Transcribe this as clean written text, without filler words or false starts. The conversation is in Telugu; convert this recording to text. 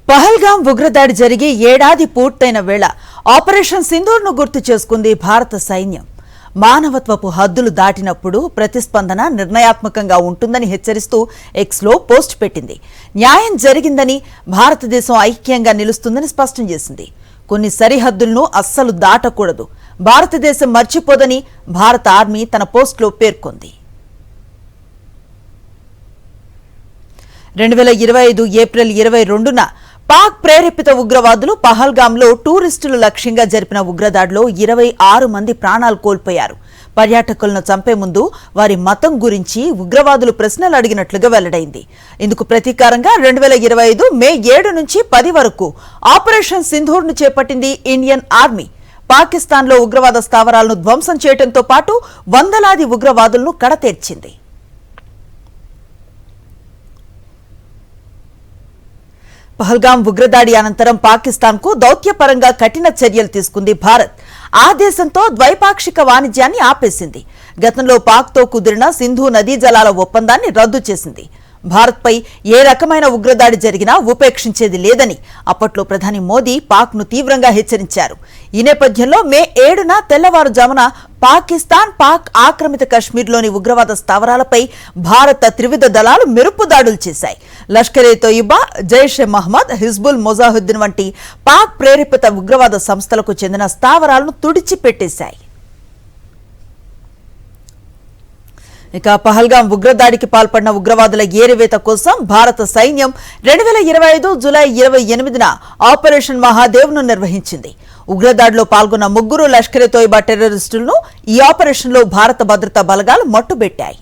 పహల్గాం ఉగ్రదాడి జరిగి ఏడాది పూర్తయిన వేళ ఆపరేషన్ సింధూర్ను గుర్తు చేసుకుంది భారత సైన్యం. మానవత్వపు హద్దులు దాటినప్పుడు ప్రతిస్పందన నిర్ణయాత్మకంగా ఉంటుందని హెచ్చరిస్తూ ఎక్స్లో పోస్ట్ పెట్టింది. న్యాయం జరిగిందని, భారతదేశం ఐక్యంగా నిలుస్తుందని స్పష్టం చేసింది. కొన్ని సరిహద్దులను అస్సలు దాటకూడదు, భారతదేశం మర్చిపోదని భారత ఆర్మీ తన పోస్టులో పేర్కొంది. 2025 ఏప్రిల్ 22న పాక్ ప్రేరేపిత ఉగ్రవాదులు పహల్గాంలో టూరిస్టులు లక్ష్యంగా జరిపిన ఉగ్రదాడిలో 26 మంది ప్రాణాలు కోల్పోయారు. పర్యాటకులను చంపే ముందు వారి మతం గురించి ఉగ్రవాదులు ప్రశ్నలు అడిగినట్లుగా వెల్లడైంది. ఇందుకు ప్రతీకారంగా 2025 మే 7 నుంచి 10 వరకు ఆపరేషన్ సింధూర్ను చేపట్టింది ఇండియన్ ఆర్మీ. పాకిస్తాన్లో ఉగ్రవాద స్థావరాలను ధ్వంసం చేయడంతో పాటు వందలాది ఉగ్రవాదులను కడతేర్చింది. పహల్గాం ఉగ్రదాడి అనంతరం పాకిస్తాన్కు దౌత్యపరంగా కఠిన చర్యలు తీసుకుంది భారత్. ఆ దేశంతో ద్వైపాక్షిక వాణిజ్యాన్ని ఆపేసింది. గతంలో పాక్తో కుదిరిన సింధు నదీ జలాల ఒప్పందాన్ని రద్దు చేసింది. భారత్పై ఏ రకమైన ఉగ్రదాడి జరిగినా ఉపేక్షించేది లేదని అప్పట్లో ప్రధాని మోదీ పాక్ను తీవ్రంగా హెచ్చరించారు. ఈ నేపథ్యంలో మే 7న తెల్లవారుజామున పాకిస్తాన్ పాక్ ఆక్రమిత కశ్మీర్లోని ఉగ్రవాద స్థావరాలపై భారత త్రివిధ దళాలు మెరుపు దాడులు చేశాయి. లష్కర్-ఏ-తోయిబా, జైష్-ఎ-మహమ్మద్, హిజ్బుల్ ముజాహిద్దీన్ వంటి పాక్ ప్రేరేపిత ఉగ్రవాద సంస్థలకు చెందిన స్థావరాలను తుడిచిపెట్టేశాయి. ఇక పహల్గాం ఉగ్రదాడికి పాల్పడిన ఉగ్రవాదుల ఏరివేత కోసం భారత సైన్యం 2025 జూలై 28న ఆపరేషన్ మహాదేవ్ను నిర్వహించింది. ఉగ్రదాడిలో పాల్గొన్న 3 లష్కర్-ఏ-తోయిబా టెర్రరిస్టులను ఈ ఆపరేషన్లో భారత భద్రతా బలగాలు మట్టుబెట్టాయి.